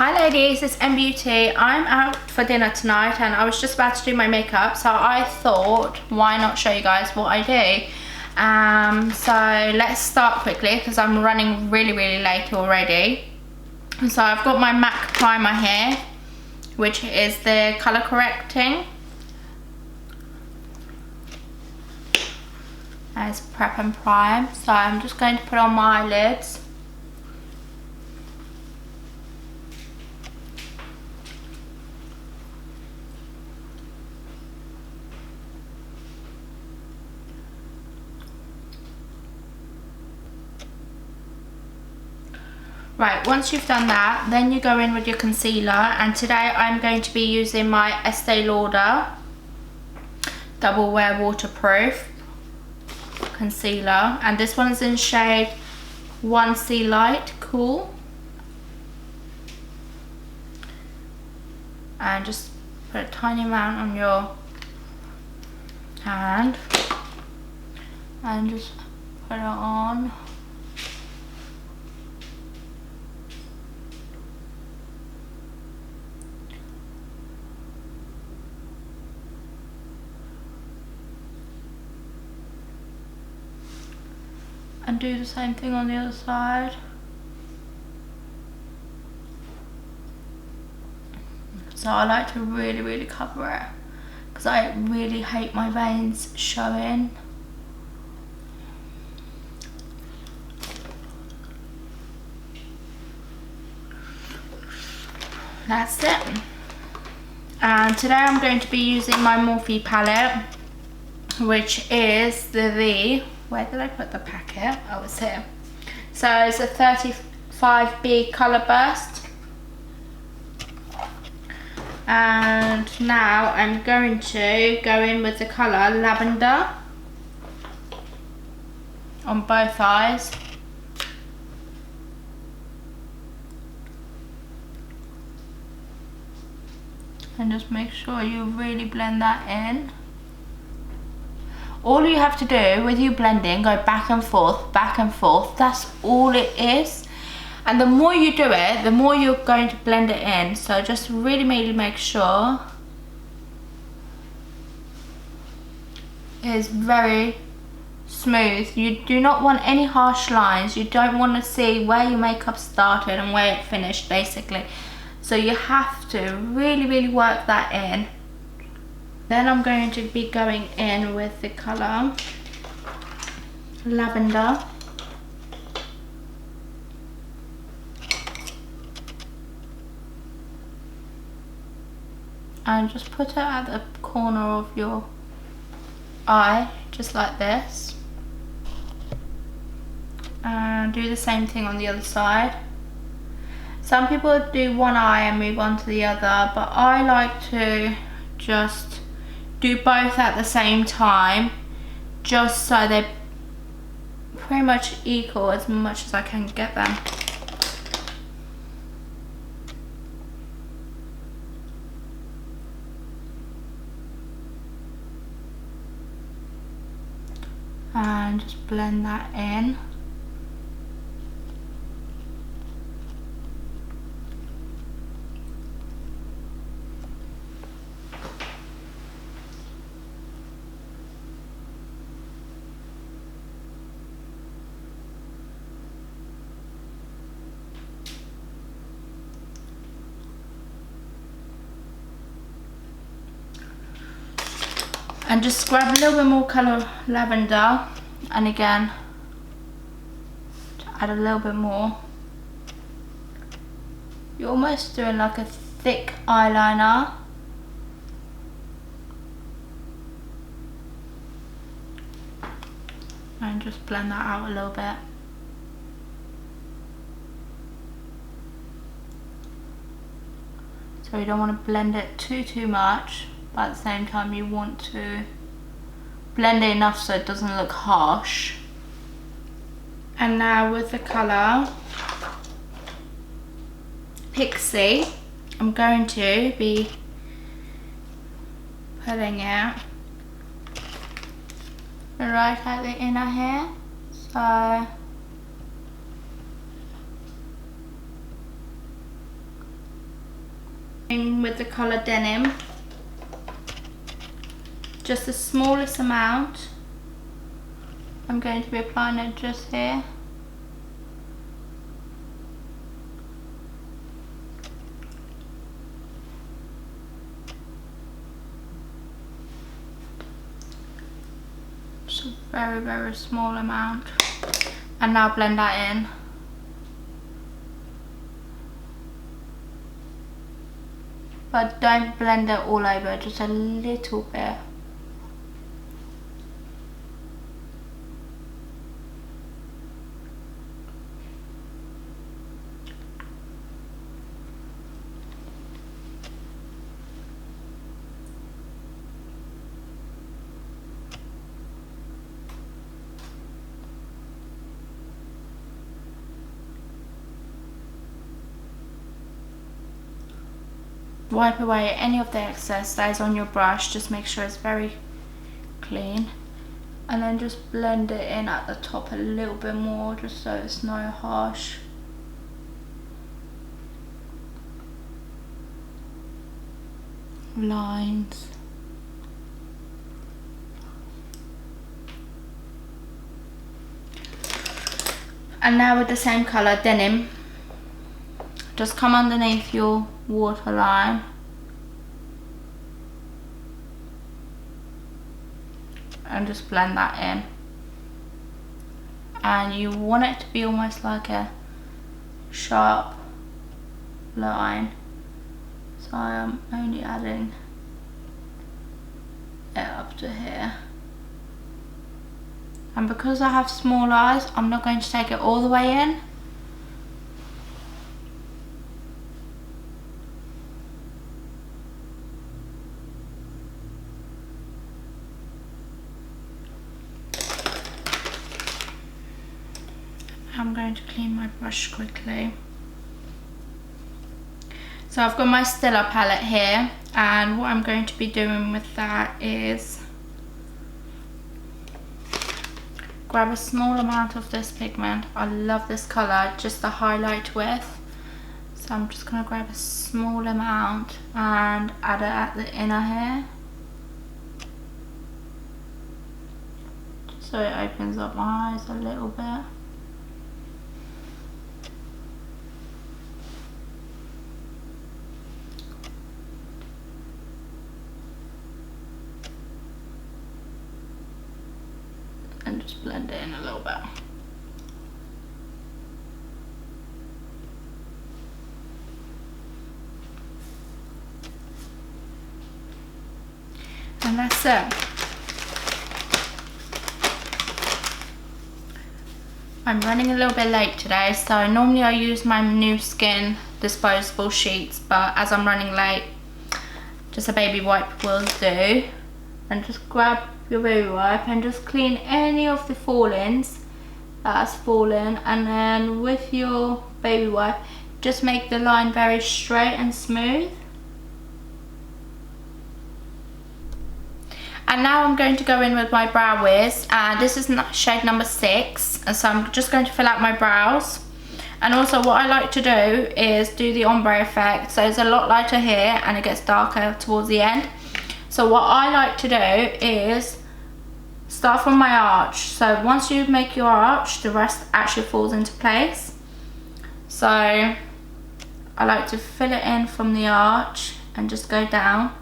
Hi ladies, it's M Beauty. I'm out for dinner tonight and I was just about to do my makeup, so I thought why not show you guys what I do. So let's start quickly because I'm running really late already. So I've got my MAC primer here, which is the colour correcting. As prep and prime. So I'm just going to put on my eyelids. Right, once you've done that, then you go in with your concealer, and today I'm going to be using my Estee Lauder Double Wear Waterproof concealer, and this one is in shade 1C Light Cool. And just put a tiny amount on your hand and just put it on. And do the same thing on the other side. So I like to really cover it because I really hate my veins showing. That's it. And today I'm going to be using my Morphe palette, which is the where did I put the packet? Oh, it's here. So it's a 35B colour burst. And now I'm going to go in with the colour Lavender on both eyes. And just make sure you really blend that in. All you have to do with your blending, go back and forth, that's all it is. And the more you do it, the more you're going to blend it in. So just really make sure it's very smooth. You do not want any harsh lines. You don't want to see where your makeup started and where it finished, basically. So you have to really work that in. Then I'm going to be going in with the colour Lavender. And just put it at the corner of your eye, just like this. And do the same thing on the other side. Some people do one eye and move on to the other, but I like to just do both at the same time, just so they're pretty much equal as much as I can get them. And just blend that in. And just grab a little bit more colour Lavender, and again add a little bit more. You're almost doing like a thick eyeliner. And just blend that out a little bit. So you don't want to blend it too much, but at the same time you want to blend it enough so it doesn't look harsh. And now with the colour Pixie, I'm going to be putting it right at the inner here. So With the colour Denim, just the smallest amount. I'm going to be applying it just here. Just a very, very small amount. And now blend that in. But don't blend it all over, just a little bit. Wipe away any of the excess that is on your brush, just make sure it's very clean, and then just blend it in at the top a little bit more, just so it's no harsh lines. And now with the same colour Denim, just come underneath your waterline and just blend that in. And you want it to be almost like a sharp line, so I am only adding it up to here. And because I have small eyes, I'm not going to take it all the way in. I'm going to clean my brush quickly. So I've got my Stila palette here, and what I'm going to be doing with that is grab a small amount of this pigment. I love this colour, just the highlight with. So I'm just going to grab a small amount and add it at the inner here, so it opens up my eyes a little bit. And just blend it in a little bit. And that's it. I'm running a little bit late today, so normally I use my New Skin disposable sheets, but as I'm running late, just a baby wipe will do. And just grab your baby wipe and just clean any of the fall-ins that has fallen, and then with your baby wipe just make the line very straight and smooth. And now I'm going to go in with my Brow Wiz, and this is shade number 6, and so I'm just going to fill out my brows. And also what I like to do is do the ombre effect, so it's a lot lighter here and it gets darker towards the end. So what I like to do is start from my arch. So once you make your arch, the rest actually falls into place. So I like to fill it in from the arch and just go down.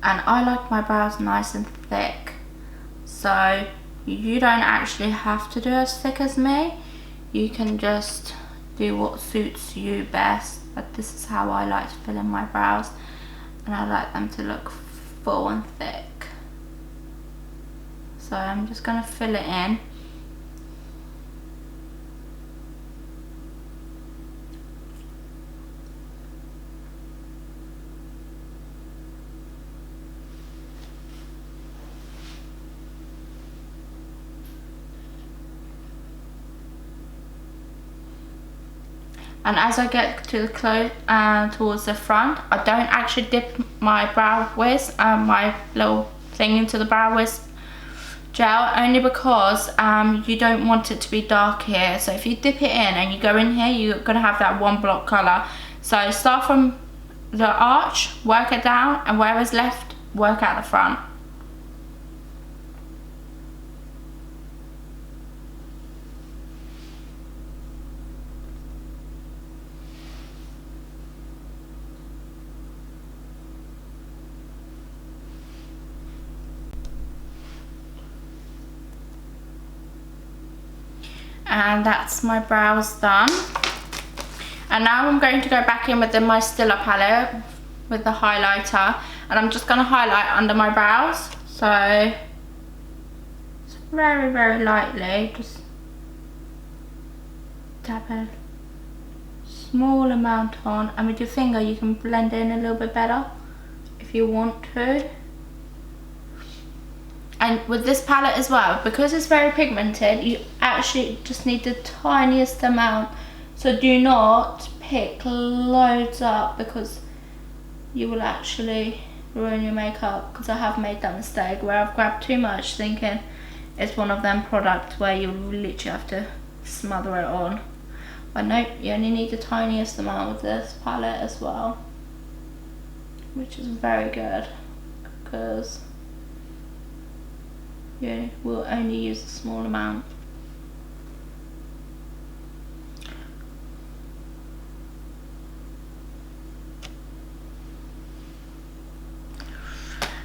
And I like my brows nice and thick, so you don't actually have to do as thick as me. You can just do what suits you best, but this is how I like to fill in my brows, and I like them to look full and thick. So I'm just going to fill it in. And as I get to the towards the front, I don't actually dip my Brow Wiz, my little thing into the Brow Wiz gel, only because you don't want it to be dark here. So if you dip it in and you go in here, you're going to have that one block colour. So start from the arch, work it down, and wherever's left, work out the front. And that's my brows done. And now I'm going to go back in with my Stila palette with the highlighter, and I'm just going to highlight under my brows. So very, very lightly, just dab a small amount on, and with your finger you can blend in a little bit better if you want to. And with this palette as well, because it's very pigmented, you actually just need the tiniest amount. So do not pick loads up, because you will actually ruin your makeup, because I have made that mistake where I've grabbed too much thinking it's one of them products where you literally have to smother it on. But nope, you only need the tiniest amount with this palette as well, which is very good, because you will only use a small amount.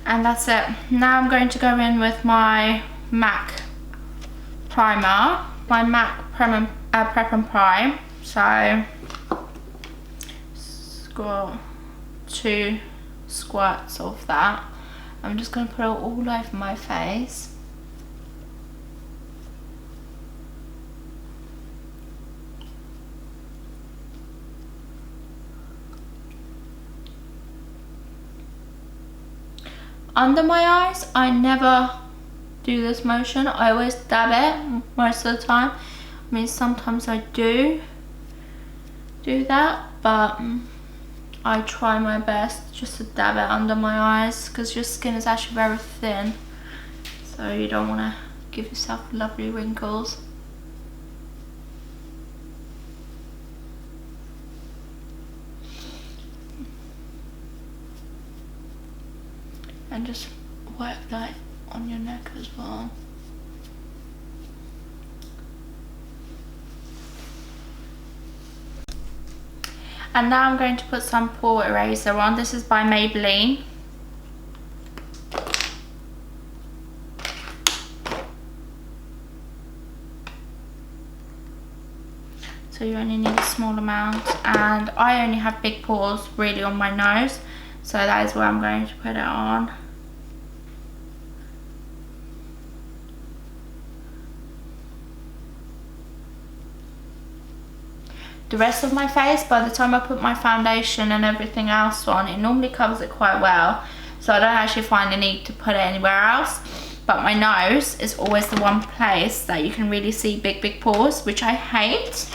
And that's it. Now I'm going to go in with my MAC primer, my MAC Prep and Prime. So got 2 squirts of that. I'm just going to put it all over my face. Under my eyes, I never do this motion. I always dab it most of the time. I mean, sometimes I do that, but I try my best just to dab it under my eyes, because your skin is actually very thin, so you don't want to give yourself lovely wrinkles. And just work that on your neck as well. And now I'm going to put some pore eraser on. This is by Maybelline. So you only need a small amount, and I only have big pores really on my nose, so that is where I'm going to put it on. The rest of my face, by the time I put my foundation and everything else on, it normally covers it quite well, so I don't actually find the need to put it anywhere else. But my nose is always the one place that you can really see big pores, which I hate,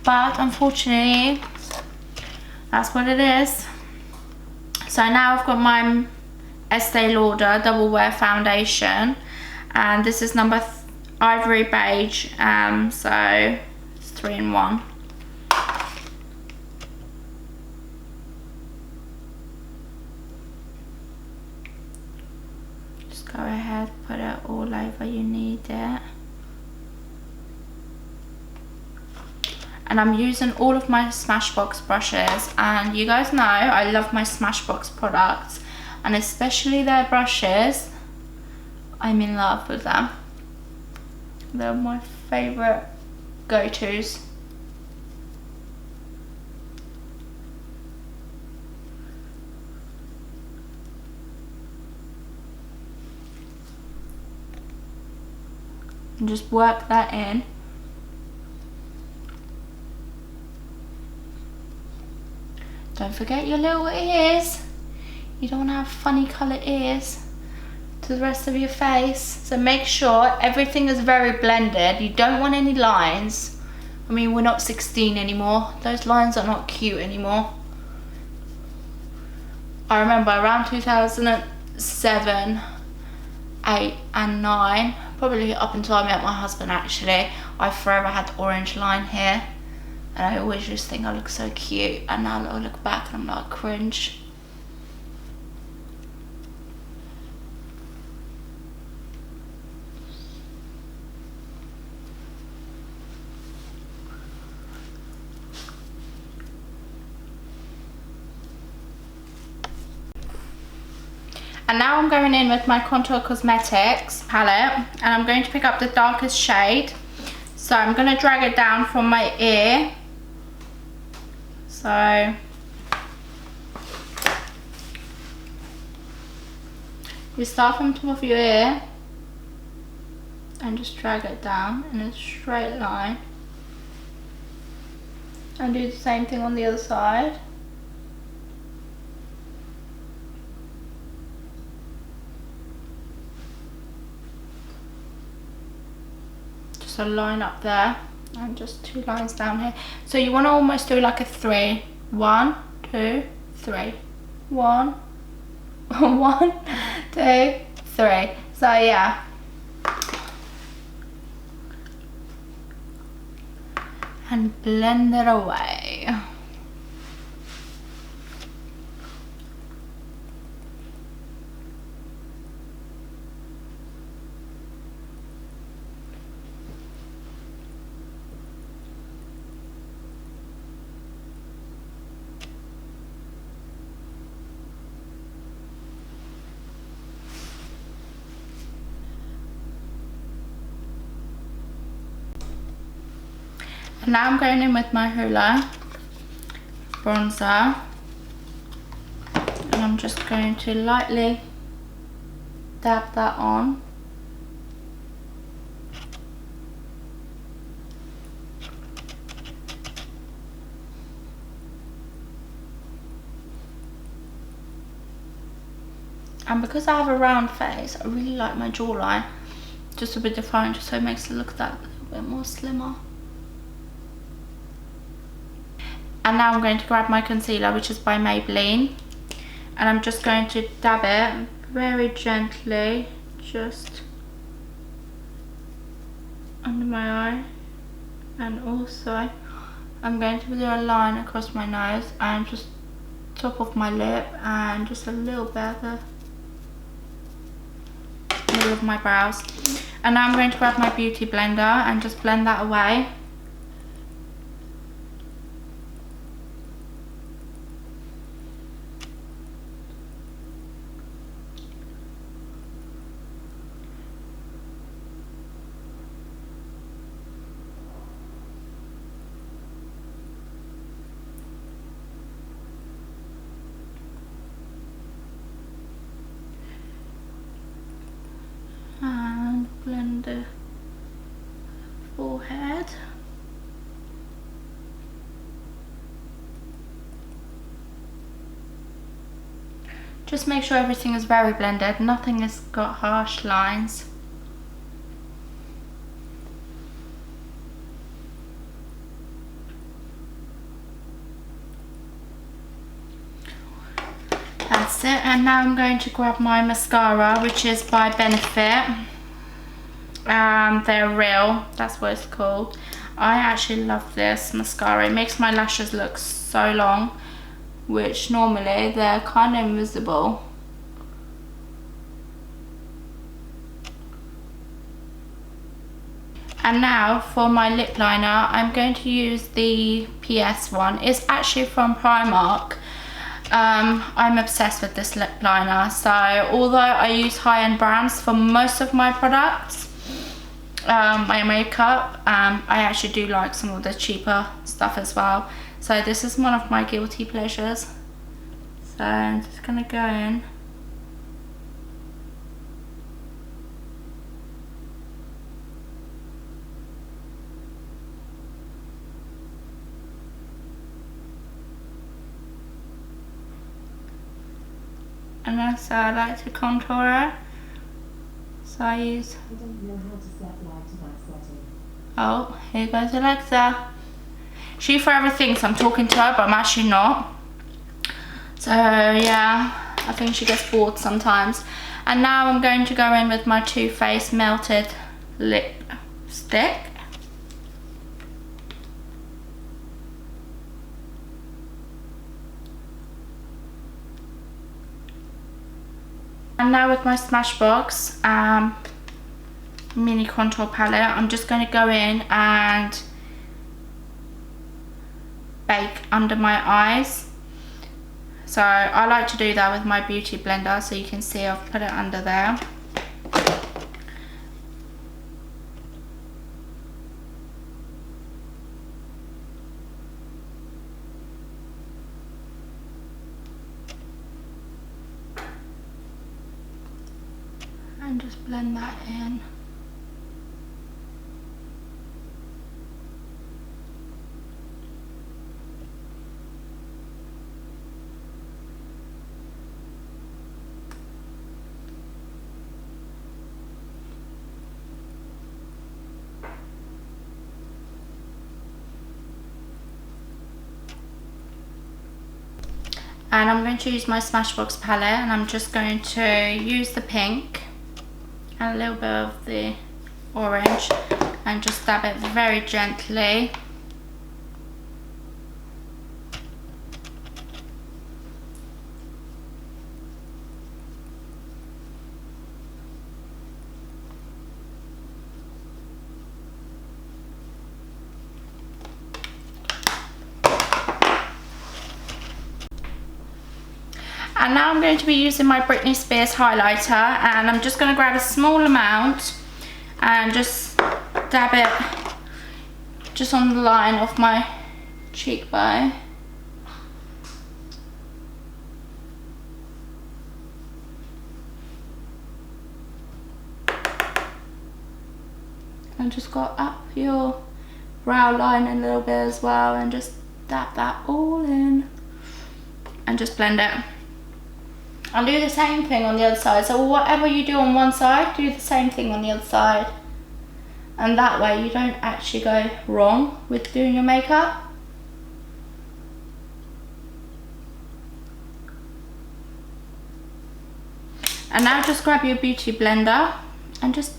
but unfortunately that's what it is. So now I've got my Estee Lauder Double Wear Foundation, and this is number Ivory Beige, so it's 3 in 1. Just go ahead, put it all over you need it. And I'm using all of my Smashbox brushes, and you guys know I love my Smashbox products, and especially their brushes. I'm in love with them. They're my favourite go-tos. And just work that in. Don't forget your little ears. You don't want to have funny colour ears to the rest of your face. So make sure everything is very blended. You don't want any lines. I mean, we're not 16 anymore. Those lines are not cute anymore. I remember around 2007, 8 and 9, probably up until I met my husband actually. I forever had the orange line here, and I always just think I look so cute, and now I look back and I'm like, cringe. And now I'm going in with my Contour Cosmetics palette, and I'm going to pick up the darkest shade. So I'm going to drag it down from my ear. So you start from top of your ear and just drag it down in a straight line, and do the same thing on the other side. A line up there and just 2 lines down here. So you want to almost do like a 3. 1, 2, 3. 1, 1, 2, 3. So yeah. And blend it away. And now I'm going in with my Hoola bronzer, and I'm just going to lightly dab that on. And because I have a round face, I really like my jawline just a bit defined, just so it makes it look that little bit more slimmer. And now I'm going to grab my concealer, which is by Maybelline, and I'm just going to dab it very gently just under my eye, and also I'm going to do a line across my nose and just top of my lip, and just a little bit of the middle of my brows. And now I'm going to grab my beauty blender and just blend that away. And blend the forehead. Just make sure everything is very blended, nothing has got harsh lines. That's it. And now I'm going to grab my mascara, which is by Benefit. They're Real, that's what it's called. I actually love this mascara. It makes my lashes look so long, which normally they're kind of invisible. And now for my lip liner, I'm going to use the PS one. It's actually from Primark. I'm obsessed with this lip liner. So although I use high-end brands for most of my products, my makeup, I actually do like some of the cheaper stuff as well. So this is one of my guilty pleasures. So I'm just gonna go in. And also I like to contour it. So I use... I don't know how to set light to that setting. Oh, here goes Alexa. She forever thinks I'm talking to her, but I'm actually not. So yeah, I think she gets bored sometimes. And now I'm going to go in with my Too Faced Melted Lipstick. And now with my Smashbox mini contour palette, I'm just going to go in and bake under my eyes. So I like to do that with my beauty blender, so you can see I've put it under there. And just blend that in. And I'm going to use my Smashbox palette, and I'm just going to use the pink and a little bit of the orange and just dab it very gently. And now I'm going to be using my Britney Spears highlighter, and I'm just going to grab a small amount and just dab it just on the line of my cheekbone. And just go up your brow line a little bit as well, and just dab that all in and just blend it. I'll do the same thing on the other side, so whatever you do on one side, do the same thing on the other side, and that way you don't actually go wrong with doing your makeup. And now just grab your beauty blender and just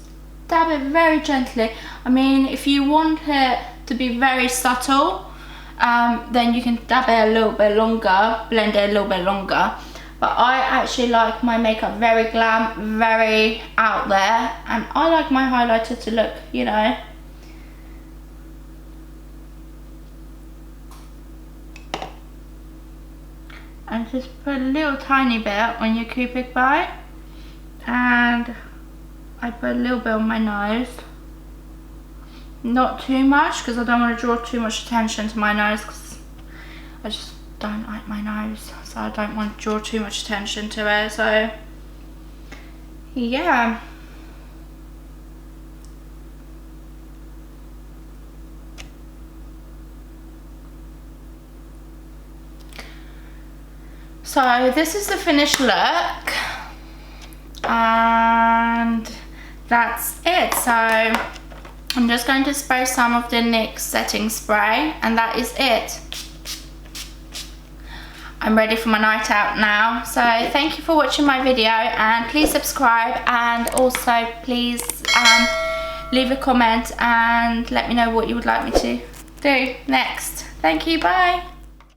dab it very gently. I mean, if you want it to be very subtle, then you can dab it a little bit longer, blend it a little bit longer. But I actually like my makeup very glam, very out there, and I like my highlighter to look, you know, and just put a little tiny bit on your cubic bow, and I put a little bit on my nose, not too much because I don't want to draw too much attention to my nose, because I just don't like my nose, so I don't want to draw too much attention to it. So yeah, so this is the finished look, and that's it. So I'm just going to spray some of the NYX setting spray, and that is it. I'm ready for my night out now. So thank you for watching my video, and please subscribe, and also please leave a comment and let me know what you would like me to do next. Thank you, bye.